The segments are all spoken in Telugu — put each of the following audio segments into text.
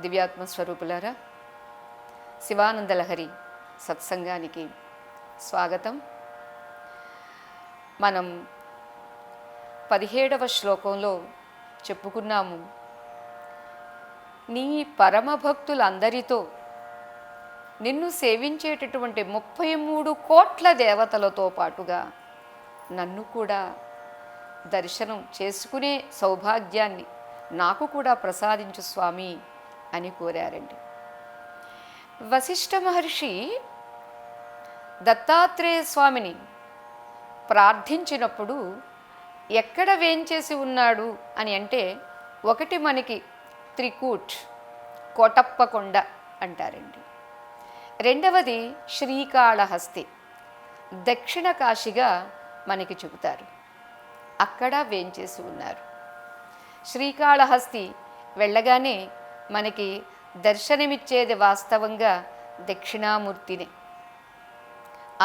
దివ్యాత్మ స్వరూపులారా, శివానందలహరి సత్సంగానికి స్వాగతం. మనం 17వ శ్లోకంలో చెప్పుకున్నాము, నీ పరమభక్తులందరితో నిన్ను సేవించేటటువంటి 33 కోట్ల దేవతలతో పాటుగా నన్ను కూడా దర్శనం చేసుకునే సౌభాగ్యాన్ని నాకు కూడా ప్రసాదించు స్వామి అని కోరారండి. వశిష్ఠ మహర్షి దత్తాత్రేయ స్వామిని ప్రార్థించినప్పుడు ఎక్కడ వేంచేసి ఉన్నాడు అని అంటే, ఒకటి మనకి త్రికూట్ కోటప్పకొండ అంటారండి, రెండవది శ్రీకాళహస్తి దక్షిణ కాశీగా మనకి చెబుతారు, అక్కడ వేంచేసి ఉన్నారు. శ్రీకాళహస్తి వెళ్ళగానే మనకి దర్శనమిచ్చేది వాస్తవంగా దక్షిణామూర్తిని.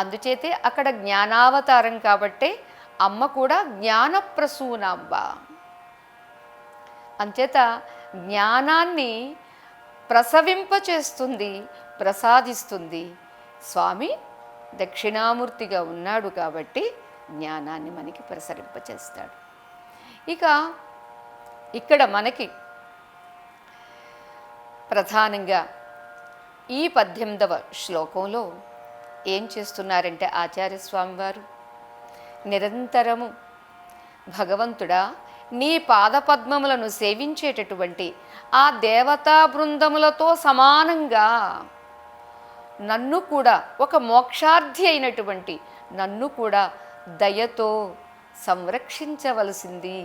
అందుచేతే అక్కడ జ్ఞానావతారం కాబట్టే అమ్మ కూడా జ్ఞానప్రసూనాంబ. అంచేత జ్ఞానాన్ని ప్రసవింపచేస్తుంది, ప్రసాదిస్తుంది. స్వామి దక్షిణామూర్తిగా ఉన్నాడు కాబట్టి జ్ఞానాన్ని మనకి ప్రసరింపచేస్తాడు. ఇక ఇక్కడ మనకి ప్రధానంగా ఈ 18వ శ్లోకంలో ఏం చేస్తున్నారంటే, ఆచార్యస్వామి వారు నిరంతరము భగవంతుడా నీ పాదపద్మములను సేవించేటటువంటి ఆ దేవతా బృందములతో సమానంగా నన్ను కూడా, ఒక మోక్షార్థి అయినటువంటి నన్ను కూడా దయతో సంరక్షించవలసింది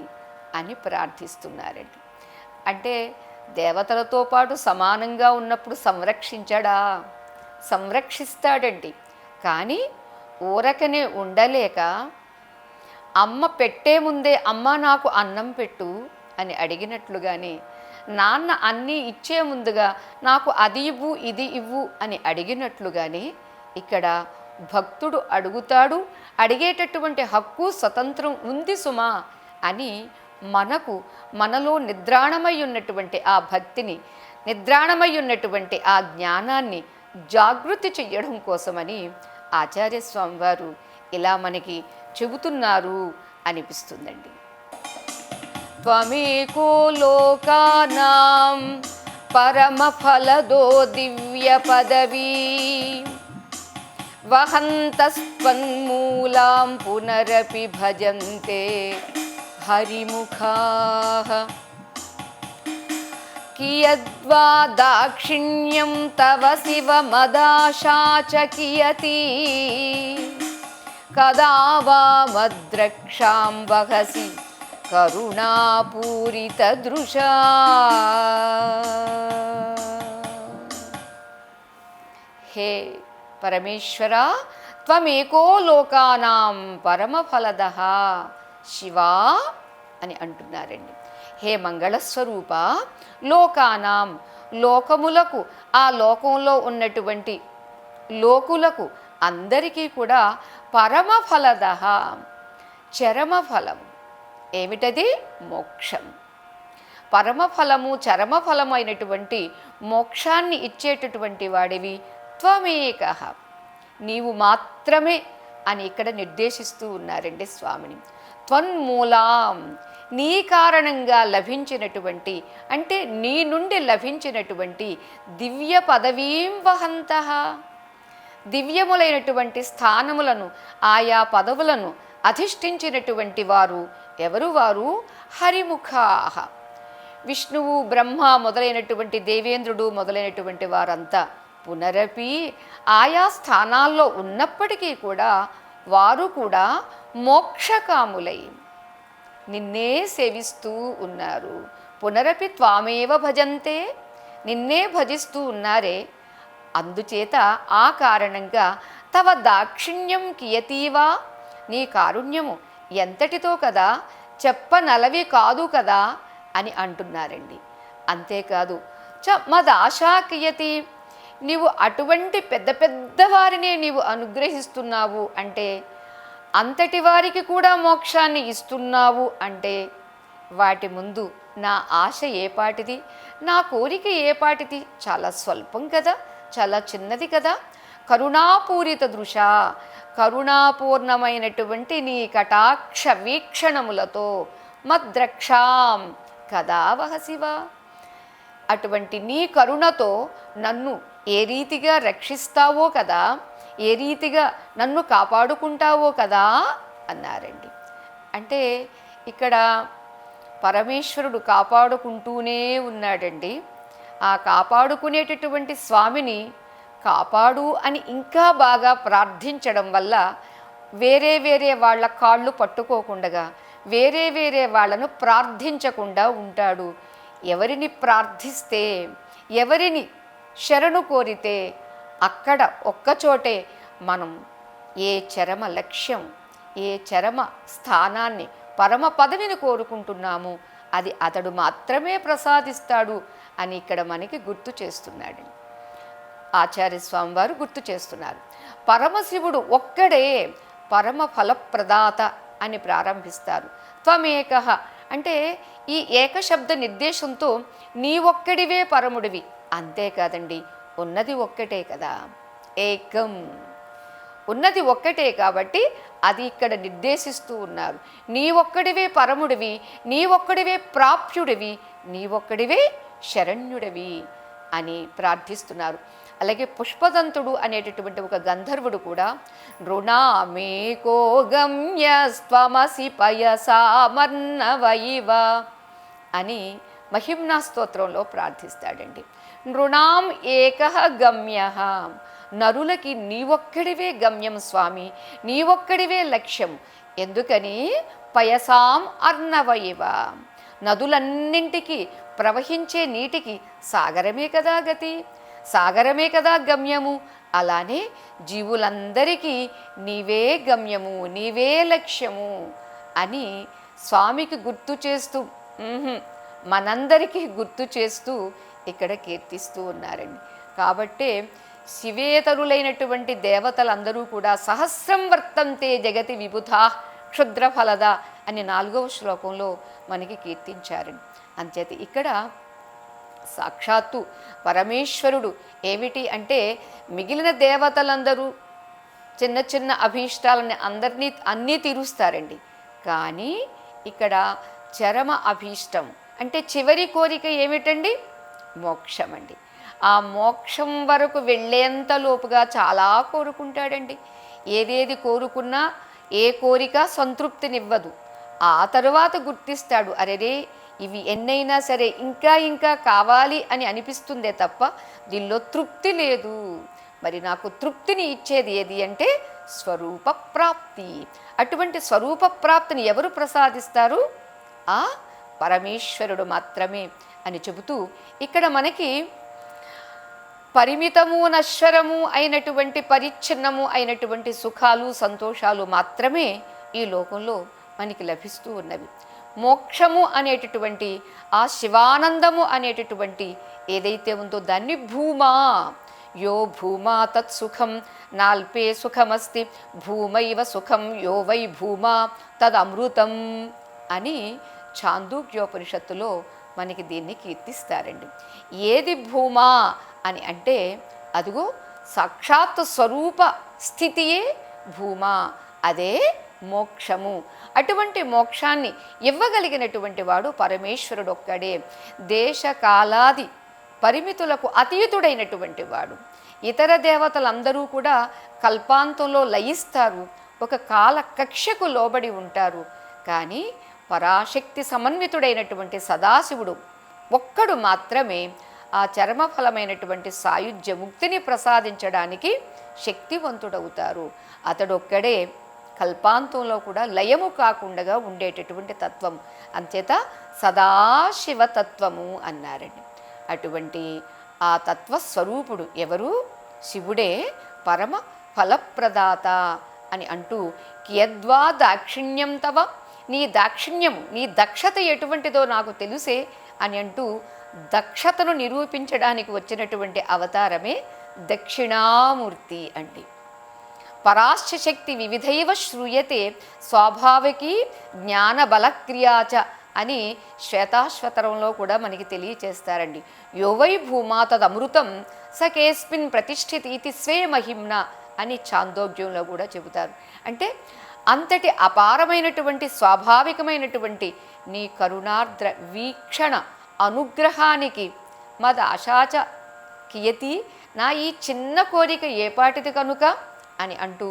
అని ప్రార్థిస్తున్నారండి. అంటే దేవతలతో పాటు సమానంగా ఉన్నప్పుడు సంరక్షించడా? సంరక్షిస్తాడండి. కానీ ఊరకనే ఉండలేక అమ్మ పెట్టే ముందే అమ్మ నాకు అన్నం పెట్టు అని అడిగినట్లుగానే, నాన్న అన్నీ ఇచ్చే ముందుగా నాకు అది ఇవ్వు ఇది ఇవ్వు అని అడిగినట్లుగానే ఇక్కడ భక్తుడు అడుగుతాడు. అడిగేటటువంటి హక్కు స్వతంత్రం ఉంది సుమా అని మనలో నిద్రాణమై ఉన్నటువంటి ఆ భక్తిని, నిద్రాణమై ఉన్నటువంటి ఆ జ్ఞానాన్ని జాగృతి చెయ్యడం కోసమని ఆచార్యస్వామి వారు ఇలా మనకి చెబుతున్నారు అనిపిస్తుందండి. త్వమేకో లోకానాం పరమఫలదో దివ్య పదవీ వహంతస్త్వన్మూలాం పునరపి భజంతే హరిముఖాః కియద్వా దాక్షిణ్యం తవ శివ మదాశా చ కియతి కదా వా మద్రక్షాం వహసి కరుణాపూరితదృశా. హే పరమేశ్వర, త్వమేకో లోకానాం పరమఫలదః శివా అని అంటున్నారండి. హే మంగళస్వరూప, లోకానాం లోకములకు, ఆ లోకంలో ఉన్నటువంటి లోకులకు అందరికీ కూడా పరమఫలదః చరమఫలము. ఏమిటది? మోక్షం. పరమఫలము చరమఫలము అయినటువంటి మోక్షాన్ని ఇచ్చేటటువంటి వాడివి త్వమేకః, నీవు మాత్రమే అని ఇక్కడ నిర్దేశిస్తూ ఉన్నారండి స్వామిని. త్వన్మూలాం, నీ కారణంగా లభించినటువంటి, అంటే నీ నుండి లభించినటువంటి దివ్య పదవీం వహంతః, దివ్యములైనటువంటి స్థానములను, ఆయా పదవులను అధిష్ఠించినటువంటి వారు ఎవరు? వారు హరిముఖాః. విష్ణువు, బ్రహ్మ మొదలైనటువంటి దేవేంద్రుడు మొదలైనటువంటి వారంతా పునరపి ఆయా స్థానాల్లో ఉన్నప్పటికీ కూడా వారు కూడా మోక్షకాములై నిన్నే సేవిస్తూ ఉన్నారు. పునరపి త్వామేవ భజంతే, నిన్నే భజిస్తూ ఉన్నారే. అందుచేత ఆ కారణంగా తవ దాక్షిణ్యం కియతీవా, నీ కారుణ్యము ఎంతటితో కదా, చెప్పనలవి కాదు కదా అని అంటున్నారండి. అంతేకాదు మదాశా కియతి, నీవు అటువంటి పెద్ద పెద్ద వారిని నీవు అనుగ్రహిస్తున్నావు అంటే, అంతటి వారికి కూడా మోక్షాన్ని ఇస్తున్నావు అంటే వాటి ముందు నా ఆశ ఏపాటిది, నా కోరిక ఏపాటిది, చాలా స్వల్పం కదా, చాలా చిన్నది కదా. కరుణాపూరిత దృశ, కరుణాపూర్ణమైనటువంటి నీ కటాక్ష వీక్షణములతో మద్రక్షాం కదా వహసివా, అటువంటి నీ కరుణతో నన్ను ఏ రీతిగా రక్షిస్తావో కదా, ఏ రీతిగా నన్ను కాపాడుకుంటావో కదా అన్నారండి. అంటే ఇక్కడ పరమేశ్వరుడు కాపాడుకుంటూనే ఉన్నాడండి. ఆ కాపాడుకునేటటువంటి స్వామిని కాపాడు అని ఇంకా బాగా ప్రార్థించడం వల్ల వేరే వేరే వాళ్ళ కాళ్ళు పట్టుకోకుండా, వేరే వేరే వాళ్ళను ప్రార్థించకుండా ఉంటాడు. ఎవరిని ప్రార్థిస్తే, ఎవరిని శరణు కోరితే అక్కడ ఒక్కచోటే మనం ఏ చరమ లక్ష్యం, ఏ చరమ స్థానాన్ని, పరమ పదవిని కోరుకుంటున్నాము అది అతడు మాత్రమే ప్రసాదిస్తాడు అని ఇక్కడ మనకి గుర్తు చేస్తున్నాడు. ఆచార్యస్వామి వారు గుర్తు చేస్తున్నారు. పరమశివుడు ఒక్కడే పరమ ఫలప్రదాత అని ప్రారంభిస్తారు. త్వమేకః అంటే ఈ ఏకశబ్ద నిర్దేశంతో నీ ఒక్కడివే పరముడివి, అంతేకాదండి, ఉన్నది ఒక్కటే కదా, ఏకం, ఉన్నది ఒక్కటే కాబట్టి అది ఇక్కడ నిర్దేశిస్తూ ఉన్నారు. నీ ఒక్కడివే పరముడివి, నీ ఒక్కడివే ప్రాప్యుడివి, నీ ఒక్కడివే శరణ్యుడివి అని ప్రార్థిస్తున్నారు. అలాగే పుష్పదంతుడు అనేటటువంటి ఒక గంధర్వుడు కూడా నృణామేకో గమ్యస్త్వమసి పయసామర్ణవైవ అని మహిమ్నా స్తోత్రంలో ప్రార్థిస్తాడండి. నృణాం ఏకః గమ్యః, నరులకి నీ ఒక్కడివే గమ్యం స్వామి, నీ ఒక్కడివే లక్ష్యం. ఎందుకని పయసాం అర్ణవైవ, నదులన్నింటికి ప్రవహించే నీటికి సాగరమే కదా గతి, సాగరమే కదా గమ్యము. అలానే జీవులందరికీ నీవే గమ్యము, నీవే లక్ష్యము అని స్వామికి గుర్తు చేస్తూ, మనందరికీ గుర్తు చేస్తూ ఇక్కడ కీర్తిస్తూ ఉన్నారండి. కాబట్టే శివేతరులైనటువంటి దేవతలందరూ కూడా సహస్రం వర్తంతే జగతి విబుధా క్షుద్రఫలద అని 4వ శ్లోకంలో మనకి కీర్తించారండి. అంచేత ఇక్కడ సాక్షాత్తు పరమేశ్వరుడు ఏమిటి అంటే మిగిలిన దేవతలందరూ చిన్న చిన్న అభీష్టాలని అన్నీ తీరుస్తారండి. కానీ ఇక్కడ చరమ అభీష్టం అంటే చివరి కోరిక ఏమిటండి? మోక్షం అండి. ఆ మోక్షం వరకు వెళ్ళేంతలోపుగా చాలా కోరుకుంటాడండి. ఏదేది కోరుకున్నా ఏ కోరిక సంతృప్తినివ్వదు. ఆ తరువాత గుర్తిస్తాడు, అరెరే ఇవి ఎన్నైనా సరే ఇంకా ఇంకా కావాలి అని అనిపిస్తుందే తప్ప దీనిలో తృప్తి లేదు. మరి నాకు తృప్తిని ఇచ్చేది ఏది అంటే స్వరూప ప్రాప్తి. అటువంటి స్వరూప ప్రాప్తిని ఎవరు ప్రసాదిస్తారు? ఆ పరమేశ్వరుడు మాత్రమే అని చెబుతూ ఇక్కడ మనకి పరిమితము నశ్వరము అయినటువంటి పరిచ్ఛిన్నము అయినటువంటి సుఖాలు సంతోషాలు మాత్రమే ఈ లోకంలో మనకి లభిస్తూ ఉన్నవి. మోక్షము అనేటటువంటి ఆ శివానందము అనేటటువంటి ఏదైతే ఉందో దాన్ని భూమా, యో భూమా తత్ సుఖం నాల్పే సుఖమస్తి భూమైవ సుఖం యో వై భూమా తదమృతం అని ఛాందోగ్యోపనిషత్తులో మనకి దీన్ని కీర్తిస్తారండి. ఏది భూమా అని అంటే అదిగో సాక్షాత్ స్వరూప స్థితియే భూమా, అదే మోక్షము. అటువంటి మోక్షాన్ని ఇవ్వగలిగినటువంటి వాడు పరమేశ్వరుడు ఒక్కడే. దేశకాలాది పరిమితులకు అతీతుడైనటువంటి వాడు. ఇతర దేవతలందరూ కూడా కల్పాంతంలో లయిస్తారు, ఒక కాల కక్ష్యకు లోబడి ఉంటారు. కానీ పరాశక్తి సమన్వితుడైనటువంటి సదాశివుడు ఒక్కడు మాత్రమే ఆ చర్మఫలమైనటువంటి సాయుధ్య ముక్తిని ప్రసాదించడానికి శక్తివంతుడవుతారు. అతడొక్కడే కల్పాంతంలో కూడా లయము కాకుండా ఉండేటటువంటి తత్వం. అంచేత సదాశివతత్వము అన్నారండి. అటువంటి ఆ తత్వస్వరూపుడు ఎవరు? శివుడే పరమ ఫలప్రదాత అని అంటూ కియద్వా దాక్షిణ్యం తవ, నీ దాక్షిణ్యము నీ దక్షత ఎటువంటిదో నాకు తెలుసే అని అంటూ దక్షతను నిరూపించడానికి వచ్చినటువంటి అవతారమే దక్షిణామూర్తి అండి. పరాశ్చ శక్తి వివిధైవ శ్రూయతే స్వాభావికీ జ్ఞానబలక్రియాచ అని శ్వేతాశ్వతరంలో కూడా మనకి తెలియచేస్తారండి. యోవై భూమా తదమృతం సకేస్మిన్ ప్రతిష్ఠితీతి స్వే మహిమ్న అని చాందోగ్యంలో కూడా చెబుతారు. అంటే అంతటి అపారమైనటువంటి స్వాభావికమైనటువంటి నీ కరుణార్ద్ర వీక్షణ అనుగ్రహానికి మద ఆశాచ కియతి, నా ఈ చిన్న కోరిక ఏపాటిది కనుక అని అంటూ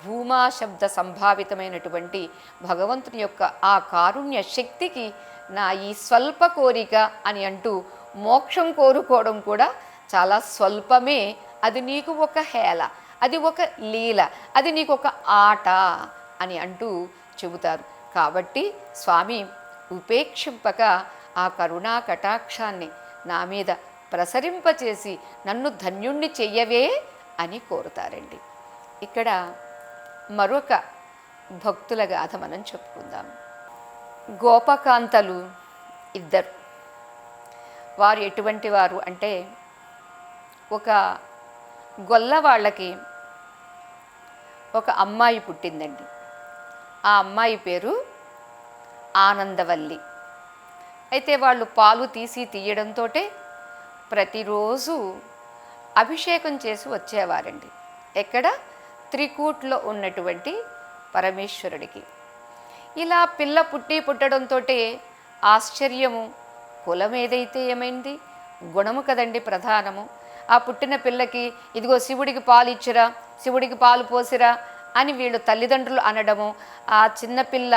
భూమా శబ్ద సంభావితమైనటువంటి భగవంతుని యొక్క ఆ కారుణ్య శక్తికి నా ఈ స్వల్ప కోరిక అని అంటూ మోక్షం కోరుకోవడం కూడా చాలా స్వల్పమే, అది నీకు ఒక హేళ, అది ఒక లీల, అది నీకు ఒక ఆట అని అంటూ చెబుతారు. కాబట్టి స్వామి ఉపేక్షింపక ఆ కరుణా కటాక్షాన్ని నా మీద ప్రసరింపచేసి నన్ను ధన్యుణ్ణి చెయ్యవే అని కోరుతారండి. ఇక్కడ మరొక భక్తుల గాథ మనం చెప్పుకుందాం. గోపకాంతలు ఇద్దరు. వారు ఎటువంటి వారు అంటే, ఒక గొల్ల వాళ్ళకి ఒక అమ్మాయి పుట్టిందండి. ఆ అమ్మాయి పేరు ఆనందవల్లి. అయితే వాళ్ళు పాలు తీయడంతో ప్రతిరోజు అభిషేకం చేసి వచ్చేవారండి. ఎక్కడ? త్రికూట్లో ఉన్నటువంటి పరమేశ్వరుడికి. ఇలా పిల్ల పుట్టడంతో ఆశ్చర్యము. కులం ఏదైతే ఏమైంది, గుణము కదండి ప్రధానము. ఆ పుట్టిన పిల్లకి ఇదిగో శివుడికి పాలు ఇచ్చిరా, శివుడికి పాలు పోసిరా అని వీళ్ళు తల్లిదండ్రులు అనడము, ఆ చిన్నపిల్ల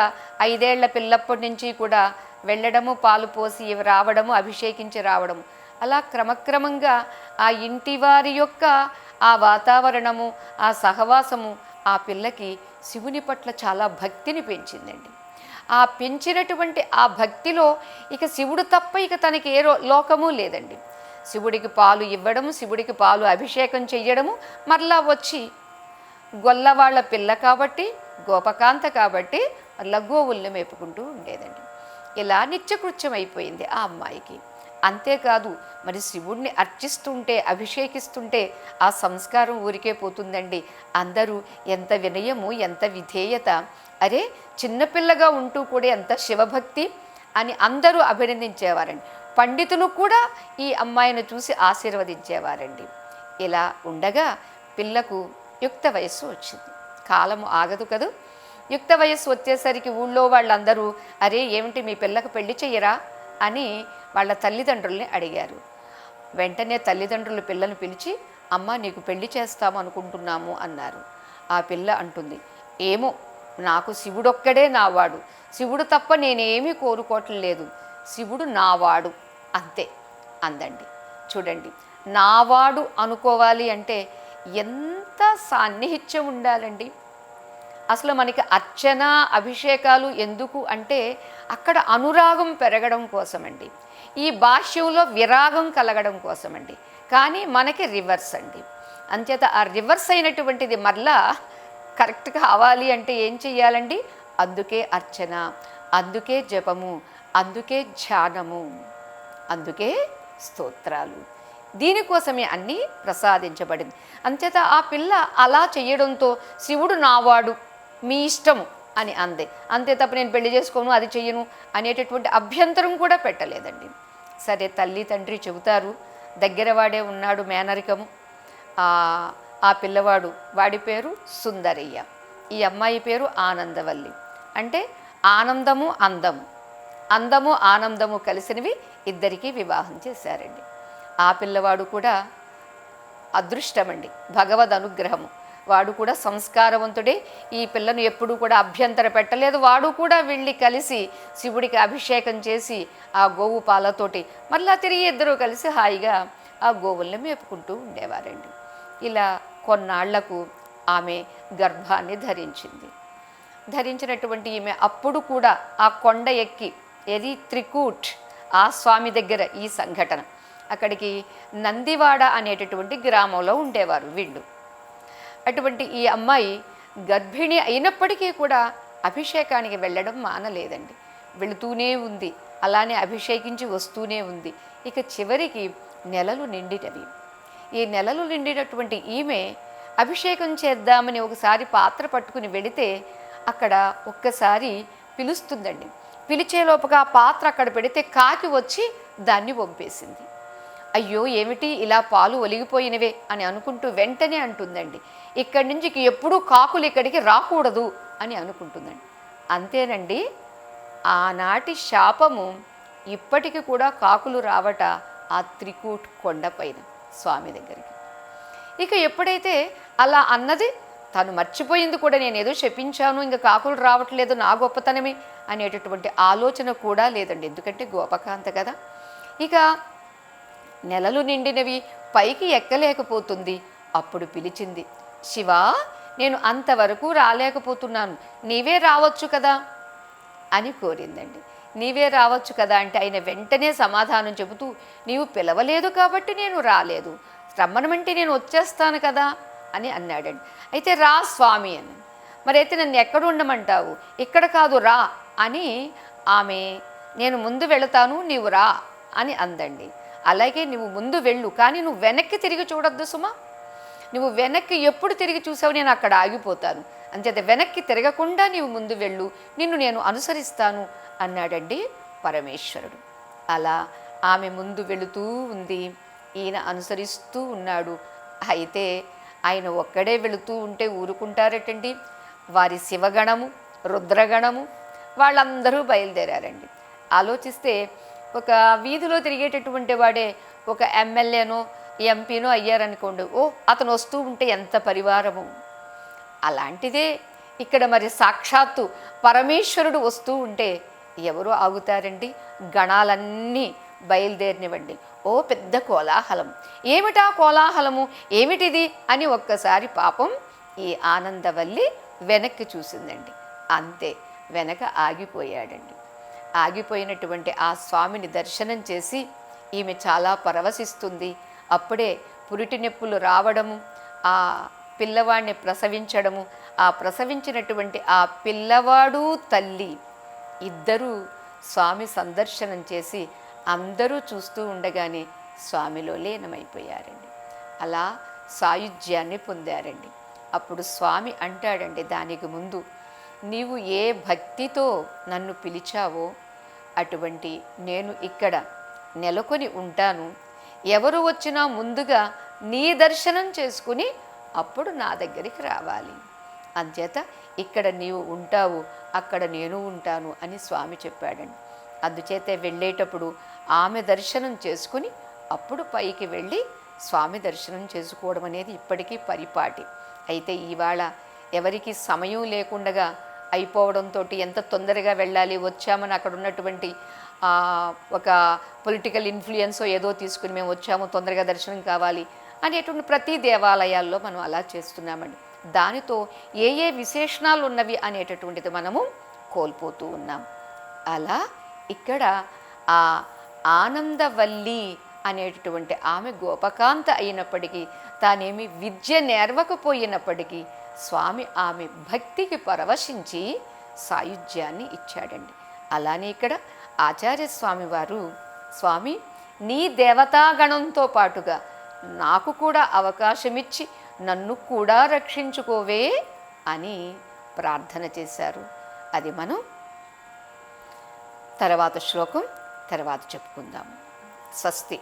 5 ఏళ్ల పిల్లప్పటి నుంచి కూడా వెళ్ళడము, పాలు పోసి రావడము, అభిషేకించి రావడము, అలా క్రమక్రమంగా ఆ ఇంటి వారి యొక్క ఆ వాతావరణము, ఆ సహవాసము ఆ పిల్లకి శివుని పట్ల చాలా భక్తిని పెంచిందండి. ఆ పెంచినటువంటి ఆ భక్తిలో ఇక శివుడు తప్ప ఇక తనకి ఏ లోకము లేదండి. శివుడికి పాలు ఇవ్వడము, శివుడికి పాలు అభిషేకం చెయ్యడము, మరలా వచ్చి గొల్లవాళ్ల పిల్ల కాబట్టి, గోపకాంత కాబట్టి మరలా గోవుల్ని మేపుకుంటూ ఉండేదండి. ఇలా నిత్యకృత్యం అయిపోయింది ఆ అమ్మాయికి. అంతేకాదు, మరి శివుడిని అర్చిస్తుంటే, అభిషేకిస్తుంటే ఆ సంస్కారం ఊరికే పోతుందండి. అందరూ ఎంత వినయము, ఎంత విధేయత, అరే చిన్నపిల్లగా ఉంటూ కూడా ఎంత శివభక్తి అని అందరూ అభినందించేవారండి. పండితులు కూడా ఈ అమ్మాయిని చూసి ఆశీర్వదించేవారండి. ఇలా ఉండగా పిల్లకు యుక్త వయస్సు వచ్చింది. కాలము ఆగదు కదూ. యుక్త వయస్సు వచ్చేసరికి ఊళ్ళో వాళ్ళందరూ, అరే ఏమిటి మీ పిల్లకు పెళ్లి చెయ్యరా అని వాళ్ళ తల్లిదండ్రుల్ని అడిగారు. వెంటనే తల్లిదండ్రులు పిల్లను పిలిచి, అమ్మ నీకు పెళ్లి చేస్తాము అనుకుంటున్నాము అన్నారు. ఆ పిల్ల అంటుంది, ఏమో నాకు శివుడొక్కడే నావాడు, శివుడు తప్ప నేనేమీ కోరుకోవట్లేదు, శివుడు నావాడు అంతే అందండి. చూడండి, నావాడు అనుకోవాలి అంటే ఎంత సాన్నిహిత్యం ఉండాలండి. అసలు మనకి అర్చన అభిషేకాలు ఎందుకు అంటే అక్కడ అనురాగం పెరగడం కోసమండి, ఈ భాష్యంలో విరాగం కలగడం కోసమండి. కానీ మనకి రివర్స్ అండి. అంచేత ఆ రివర్స్ అయినటువంటిది మరలా కరెక్ట్ కావాలి అంటే ఏం చెయ్యాలండి? అందుకే అర్చన, అందుకే జపము, అందుకే ధ్యానము, అందుకే స్తోత్రాలు, దీనికోసమే అన్నీ ప్రసాదించబడింది. అంచేత ఆ పిల్ల అలా చెయ్యడంతో శివుడు నావాడు, మీ ఇష్టము అని అందే. అంతే తప్ప నేను పెళ్లి చేసుకోను, అది చెయ్యను అనేటటువంటి అభ్యంతరం కూడా పెట్టలేదండి. సరే, తల్లి తండ్రి చెబుతారు. దగ్గర వాడే ఉన్నాడు మేనరికము. ఆ పిల్లవాడు, వాడి పేరు సుందరయ్య, ఈ అమ్మాయి పేరు ఆనందవల్లి. అంటే ఆనందము అందము, అందము ఆనందము కలిసినవి ఇద్దరికీ వివాహం చేశారండి. ఆ పిల్లవాడు కూడా అదృష్టమండి, భగవద్ అనుగ్రహము. వాడు కూడా సంస్కారవంతుడే. ఈ పిల్లను ఎప్పుడూ కూడా అభ్యంతర పెట్టలేదు. వాడు కూడా వెళ్ళి కలిసి శివుడికి అభిషేకం చేసి ఆ గోవు పాలతోటి మళ్ళా తిరిగి ఇద్దరూ కలిసి హాయిగా ఆ గోవుల్ని మేపుకుంటూ ఉండేవారండి. ఇలా కొన్నాళ్లకు ఆమె గర్భాన్ని ధరించింది. ధరించినటువంటి ఈమె అప్పుడు కూడా ఆ కొండ ఎక్కి, ఏది త్రికూట్ ఆ స్వామి దగ్గర ఈ సంఘటన, అక్కడికి నందివాడ అనేటటువంటి గ్రామంలో ఉండేవారు వీళ్ళు. అటువంటి ఈ అమ్మాయి గర్భిణి అయినప్పటికీ కూడా అభిషేకానికి వెళ్ళడం మానలేదండి. వెళుతూనే ఉంది, అలానే అభిషేకించి వస్తూనే ఉంది. ఇక చివరికి నెలలు నిండినవి. ఈ నెలలు నిండినటువంటి ఈమె అభిషేకం చేద్దామని ఒకసారి పాత్ర పట్టుకుని వెళితే అక్కడ ఒక్కసారి పిలుస్తుందండి. పిలిచేలోపుగా ఆ పాత్ర అక్కడ పెడితే కాకి వచ్చి దాన్ని వంపేసింది. అయ్యో ఏమిటి ఇలా పాలు ఒలిగిపోయినవే అని అనుకుంటూ వెంటనే అంటుందండి, ఇక్కడి నుంచి ఎప్పుడూ కాకులు ఇక్కడికి రాకూడదు అని అనుకుంటుందండి. అంతేనండి, ఆనాటి శాపము ఇప్పటికి కూడా కాకులు రావట ఆ త్రికూట్ కొండపైన స్వామి దగ్గరికి. ఇక ఎప్పుడైతే అలా అన్నది తను మర్చిపోయింది కూడా, నేనేదో శపించాను, ఇంకా కాకులు రావట్లేదు నా గొప్పతనమే అనేటటువంటి ఆలోచన కూడా లేదండి. ఎందుకంటే గోపకాంత కదా. ఇక నెలలు నిండినవి, పైకి ఎక్కలేకపోతుంది. అప్పుడు పిలిచింది, శివా నేను అంతవరకు రాలేకపోతున్నాను, నీవే రావచ్చు కదా అని కోరిందండి. నీవే రావచ్చు కదా అంటే ఆయన వెంటనే సమాధానం చెబుతూ, నీవు పిలవలేదు కాబట్టి నేను రాలేదు, రమ్మనమంటే నేను వచ్చేస్తాను కదా అని అన్నాడండి. అయితే రా స్వామి అని. మరైతే నన్ను ఎక్కడ ఉండమంటావు? ఇక్కడ కాదు రా అని ఆమె, నేను ముందు వెళతాను నీవు రా అని అందండి. అలాగే నువ్వు ముందు వెళ్ళు, కానీ నువ్వు వెనక్కి తిరిగి చూడొద్దు సుమా, నువ్వు వెనక్కి ఎప్పుడు తిరిగి చూసావు నేను అక్కడ ఆగిపోతాను, అంచేత వెనక్కి తిరగకుండా నీవు ముందు వెళ్ళు, నిన్ను నేను అనుసరిస్తాను అన్నాడండి పరమేశ్వరుడు. అలా ఆమె ముందు వెళుతూ ఉంది, ఈయన అనుసరిస్తూ ఉన్నాడు. అయితే ఆయన ఒక్కడే వెళుతూ ఉంటే ఊరుకుంటారటండి. వారి శివగణము, రుద్రగణము వాళ్ళందరూ బయలుదేరారండి. ఆలోచిస్తే ఒక వీధిలో తిరిగేటటువంటి వాడే ఒక ఎమ్మెల్యేనో ఎంపీనో అయ్యారనుకోండి, ఓ అతను వస్తూ ఉంటే ఎంత పరివారము. అలాంటిదే ఇక్కడ మరి సాక్షాత్తు పరమేశ్వరుడు వస్తూ ఉంటే ఎవరు ఆగుతారండి? గణాలన్నీ బయలుదేరినవండి. ఓ పెద్ద కోలాహలం. ఏమిటా కోలాహలము, ఏమిటిది అని ఒక్కసారి పాపం ఈ ఆనందవల్లి వెనక్కి చూసిందండి. అంతే, వెనక ఆగిపోయాడండి. ఆగిపోయినటువంటి ఆ స్వామిని దర్శనం చేసి ఈమె చాలా పరవశిస్తుంది. అప్పుడే పురిటి నొప్పులు రావడము, ఆ పిల్లవాడిని ప్రసవించడము, ఆ ప్రసవించినటువంటి ఆ పిల్లవాడు తల్లి ఇద్దరూ స్వామి సందర్శనం చేసి అందరూ చూస్తూ ఉండగానే స్వామిలో లీనమైపోయారండి. అలా సాయుధ్యాన్ని పొందారండి. అప్పుడు స్వామి అంటాడండి, దానికి ముందు నీవు ఏ భక్తితో నన్ను పిలిచావో అటువంటి నేను ఇక్కడ నెలకొని ఉంటాను, ఎవరు వచ్చినా ముందుగా నీ దర్శనం చేసుకుని అప్పుడు నా దగ్గరికి రావాలి, అంచేత ఇక్కడ నీవు ఉంటావు, అక్కడ నేను ఉంటాను అని స్వామి చెప్పాడండి. అందుచేత వెళ్ళేటప్పుడు ఆమె దర్శనం చేసుకుని అప్పుడు పైకి వెళ్ళి స్వామి దర్శనం చేసుకోవడం అనేది ఇప్పటికీ పరిపాటి. అయితే ఇవాళ ఎవరికి సమయం లేకుండా అయిపోవడంతో ఎంత తొందరగా వెళ్ళాలి, వచ్చామని అక్కడ ఉన్నటువంటి ఒక పొలిటికల్ ఇన్ఫ్లుయెన్సో ఏదో తీసుకుని మేము వచ్చాము తొందరగా దర్శనం కావాలి అనేటువంటి ప్రతి దేవాలయాల్లో మనం అలా చేస్తున్నామండి. దానితో ఏ ఏ విశేషణాలు ఉన్నవి అనేటటువంటిది మనము కోల్పోతూ ఉన్నాం. అలా ఇక్కడ ఆ ఆనందవల్లి అనేటటువంటి ఆమె గోపకాంత అయినప్పటికీ, తానేమి విద్య నేర్వకపోయినప్పటికీ స్వామి ఆమె భక్తికి పరవశించి సాయుధ్యాన్ని ఇచ్చాడండి. అలానే ఇక్కడ ఆచార్యస్వామి వారు, స్వామి నీ దేవతాగణంతో పాటుగా నాకు కూడా అవకాశమిచ్చి నన్ను కూడా రక్షించుకోవే అని ప్రార్థన చేశారు. అది మనం తర్వాత శ్లోకం తర్వాత చెప్పుకుందాము. స్వస్తి.